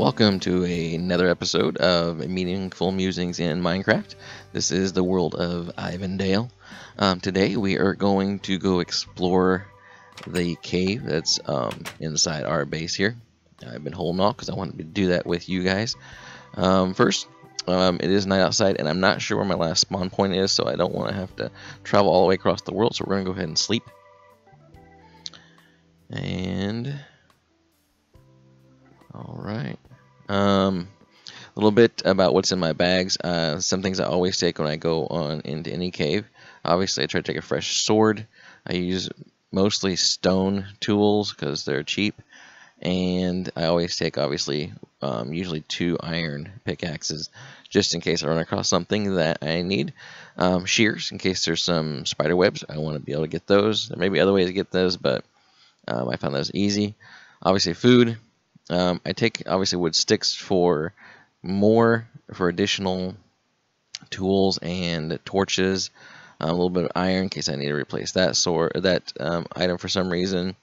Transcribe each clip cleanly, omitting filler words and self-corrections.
Welcome to another episode of Meaningful Musings in Minecraft. This is the world of Ivandale. Today we are going to go explore the cave that's inside our base here. I've been holding off because I wanted to do that with you guys. First, it is night outside and I'm not sure where my last spawn point is, so I don't want to have to travel all the way across the world, so we're going to go ahead and sleep. And alright. A little bit about what's in my bags. Some things I always take when I go on into any cave. Obviously, I try to take a fresh sword. I use mostly stone tools because they're cheap. And I always take, obviously, usually 2 iron pickaxes just in case I run across something that I need. Shears in case there's some spider webs. I want to be able to get those. There may be other ways to get those, but I found those easy. Obviously, food. I take obviously wood sticks for additional tools and torches. A little bit of iron in case I need to replace that item for some reason.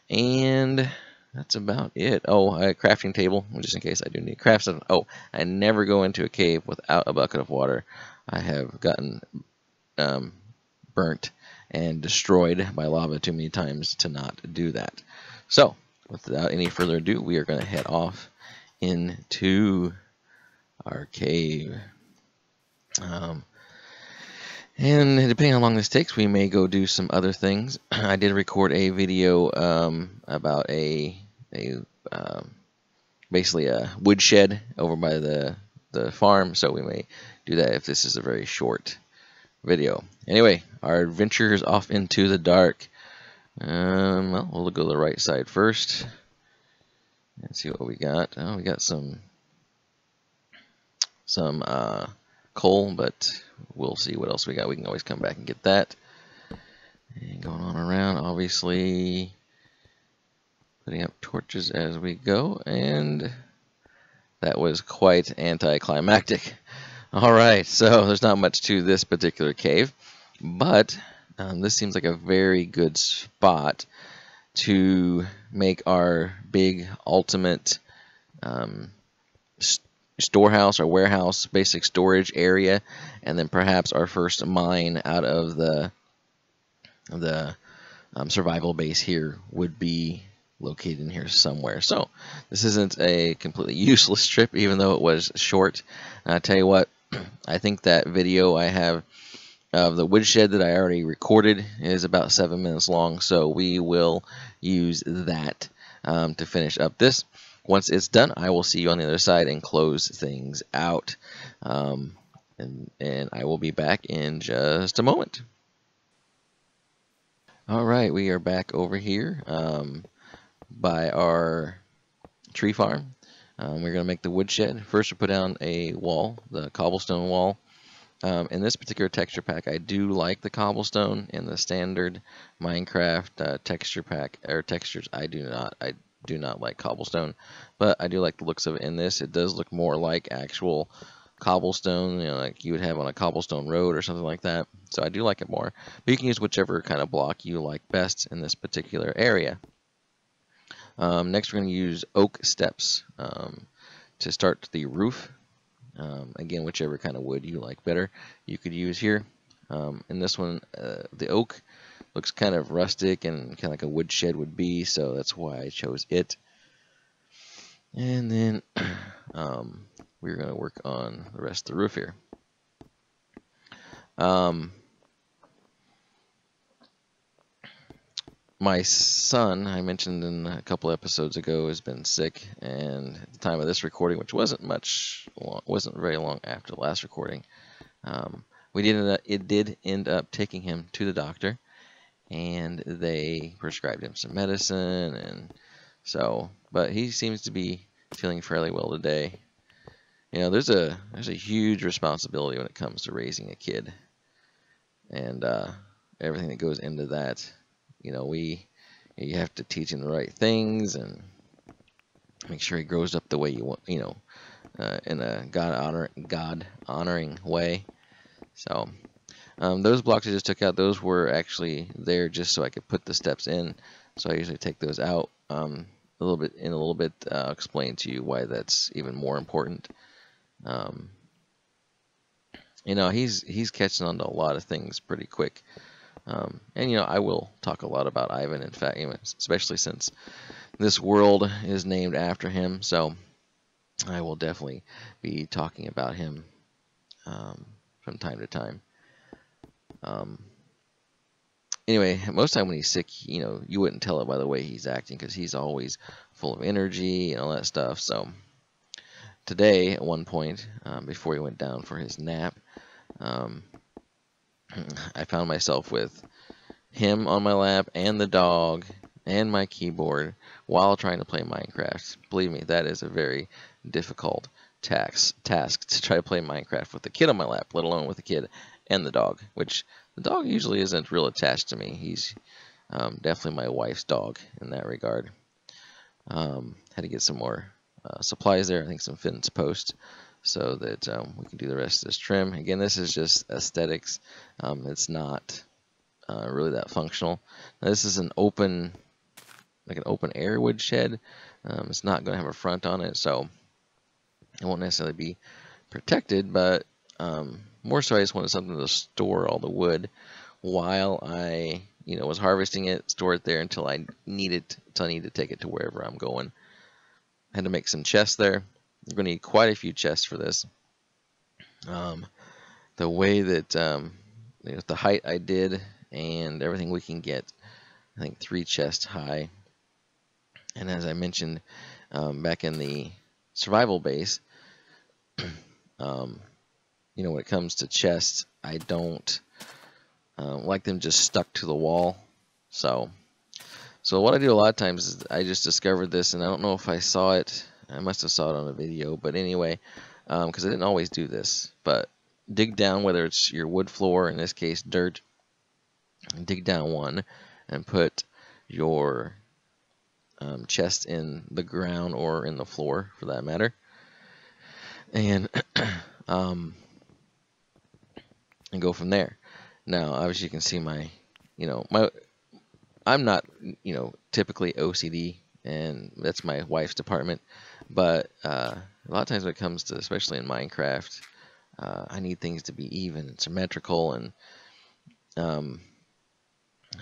And that's about it. Oh, a crafting table just in case I do need craft stuff. Oh, I never go into a cave without a bucket of water. I have gotten burnt and destroyed by lava too many times to not do that. So, without any further ado, we are going to head off into our cave. And depending on how long this takes, we may go do some other things. I did record a video about basically a woodshed over by the farm, so we may do that if this is a very short video. Anyway, our adventure is off into the dark. Well, we'll go to the right side first and see what we got. Oh, we got some coal, but we'll see what else we got. We can always come back and get that. And going on around, obviously putting up torches as we go, and that was quite anticlimactic. Alright, so there's not much to this particular cave, but this seems like a very good spot to make our big ultimate storehouse or warehouse, basic storage area, and then perhaps our first mine out of the survival base here would be located in here somewhere. So this isn't a completely useless trip, even though it was short. And I tell you what, I think that video I have of the woodshed that I already recorded is about 7 minutes long, so we will use that to finish up this. Once it's done, I will see you on the other side and close things out. And I will be back in just a moment. Alright, we are back over here by our tree farm. We're going to make the woodshed. First, we'll put down a wall, the cobblestone wall. In this particular texture pack, I do like the cobblestone. In the standard Minecraft texture pack or textures, I do not like cobblestone, but I do like the looks of it in this. It does look more like actual cobblestone, you know, like you would have on a cobblestone road or something like that. So I do like it more. But you can use whichever kind of block you like best in this particular area. Next, we're going to use oak steps to start the roof. Again, whichever kind of wood you like better, you could use here. In this one, the oak looks kind of rustic and kind of like a woodshed would be, so that's why I chose it. And then we're going to work on the rest of the roof here. My son, I mentioned in a couple episodes ago, has been sick, and at the time of this recording, which wasn't very long after the last recording, it did end up taking him to the doctor, and they prescribed him some medicine, and so, but he seems to be feeling fairly well today. You know, there's a huge responsibility when it comes to raising a kid, and everything that goes into that. You know, you have to teach him the right things and make sure he grows up the way you want, you know, in a God honoring way. So those blocks I just took out, those were actually there just so I could put the steps in. So I usually take those out. A a little bit, explain to you why that's even more important. Um, he's catching on to a lot of things pretty quick. And I will talk a lot about Ivan. In fact, especially since this world is named after him, so I will definitely be talking about him from time to time. Anyway, most of the time when he's sick, you wouldn't tell it by the way he's acting because he's always full of energy and all that stuff. So today, at one point, before he went down for his nap, um, I found myself with him on my lap and the dog and my keyboard while trying to play Minecraft. Believe me, that is a very difficult task to try to play Minecraft with the kid on my lap, let alone with the kid and the dog, which the dog usually isn't real attached to me. He's definitely my wife's dog in that regard. Had to get some more supplies there, I think some fence posts, so that we can do the rest of this trim. Again, this is just aesthetics. It's not really that functional. Now, this is an open air woodshed. It's not going to have a front on it, so it won't necessarily be protected, but more so I just wanted something to store all the wood while I was harvesting it, store it there until I need to take it to wherever I'm going. I had to make some chests there. I'm going to need quite a few chests for this. The way that the height I did and everything, we can get, I think, 3 chests high. And as I mentioned back in the survival base, when it comes to chests, I don't like them just stuck to the wall. So what I do a lot of times is I just discovered this, and I don't know if I saw it. I must have saw it on a video, but anyway, because I didn't always do this. But dig down, whether it's your wood floor, in this case dirt, dig down one and put your chest in the ground or in the floor, for that matter. And and go from there. Now, obviously, you can see I'm not, typically OCD, and that's my wife's department. But a lot of times when it comes to, especially in Minecraft, I need things to be even and symmetrical, and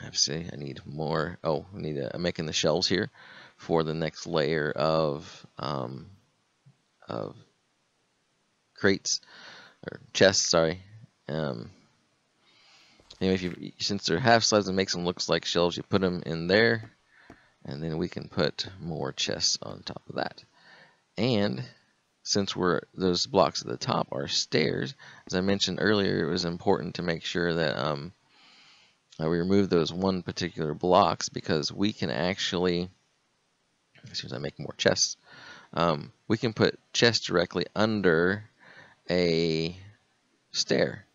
obviously I need more. Oh, I'm making the shelves here for the next layer of crates or chests. Sorry. Anyway, since they're half slabs, it makes them look like shelves. You put them in there, and then we can put more chests on top of that. And since those blocks at the top are stairs, as I mentioned earlier, it was important to make sure that we remove those one particular blocks, because we can actually, as soon as I make more chests, we can put chests directly under a stair.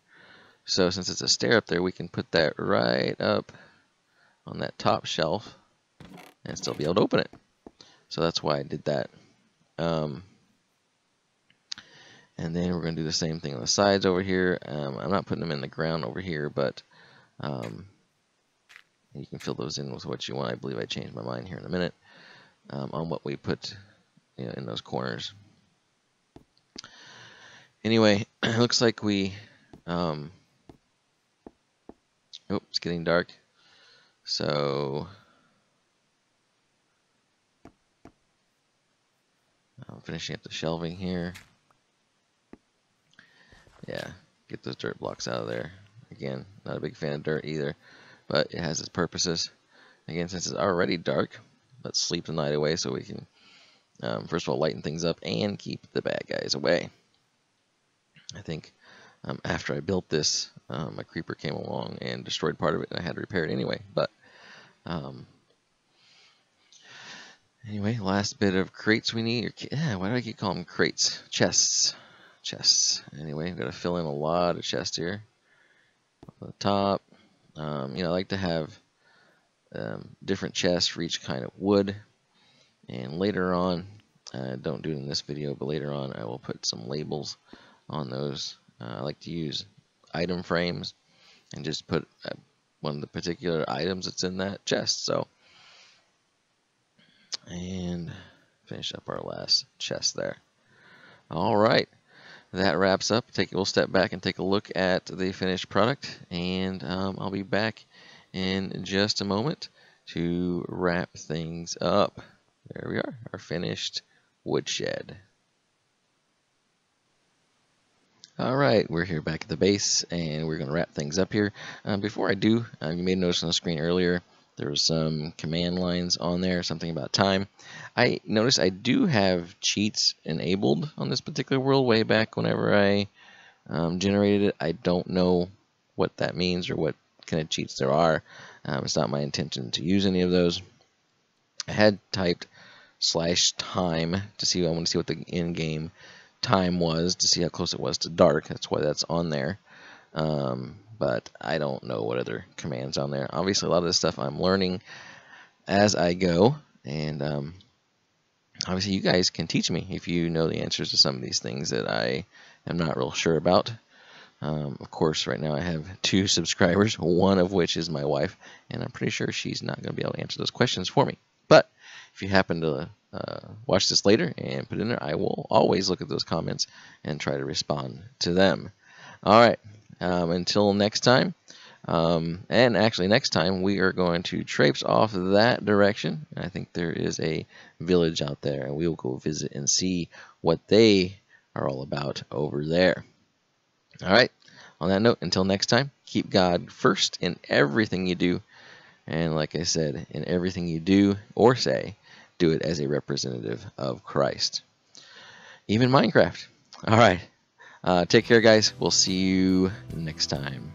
So since it's a stair up there, we can put that right up on that top shelf and still be able to open it. So that's why I did that. And then we're going to do the same thing on the sides over here. I'm not putting them in the ground over here, but you can fill those in with what you want. I believe I changed my mind here in a minute on what we put in those corners. Anyway, it looks like we... Oh, it's getting dark. So I'm finishing up the shelving here. Yeah, get those dirt blocks out of there. Again, not a big fan of dirt either, but it has its purposes. Again, since it's already dark, let's sleep the night away so we can, first of all, lighten things up and keep the bad guys away. I think after I built this, a creeper came along and destroyed part of it, and I had to repair it anyway. But anyway, last bit of crates we need. Why do I keep calling them crates? Chests. Anyway, we've got to fill in a lot of chests here. On the top, I like to have different chests for each kind of wood. And later on, don't do it in this video, but later on I will put some labels on those. I like to use item frames and just put one of the particular items that's in that chest. So And finish up our last chest there. All right, that wraps up. We'll step back and take a look at the finished product, and I'll be back in just a moment to wrap things up. There we are, our finished woodshed. All right, we're here back at the base, and we're going to wrap things up here. Before I do, you may notice on the screen earlier, there was some command lines on there, something about time. I noticed I do have cheats enabled on this particular world way back whenever I generated it. I don't know what that means or what kind of cheats there are. It's not my intention to use any of those. I had typed /time to see. I want to see what the in-game time was to see how close it was to dark. That's why that's on there. But I don't know what other commands on there. Obviously, a lot of this stuff I'm learning as I go, and obviously you guys can teach me if you know the answers to some of these things that I am not real sure about. Of course, right now I have 2 subscribers, one of which is my wife, and I'm pretty sure she's not going to be able to answer those questions for me. But if you happen to watch this later and put it in there, I will always look at those comments and try to respond to them. All right, until next time, and actually next time we are going to traipse off that direction. I think there is a village out there, and we will go visit and see what they are all about over there. All right, on that note, until next time, keep God first in everything you do. And like I said, in everything you do or say, do it as a representative of Christ. Even Minecraft. All right, take care, guys. We'll see you next time.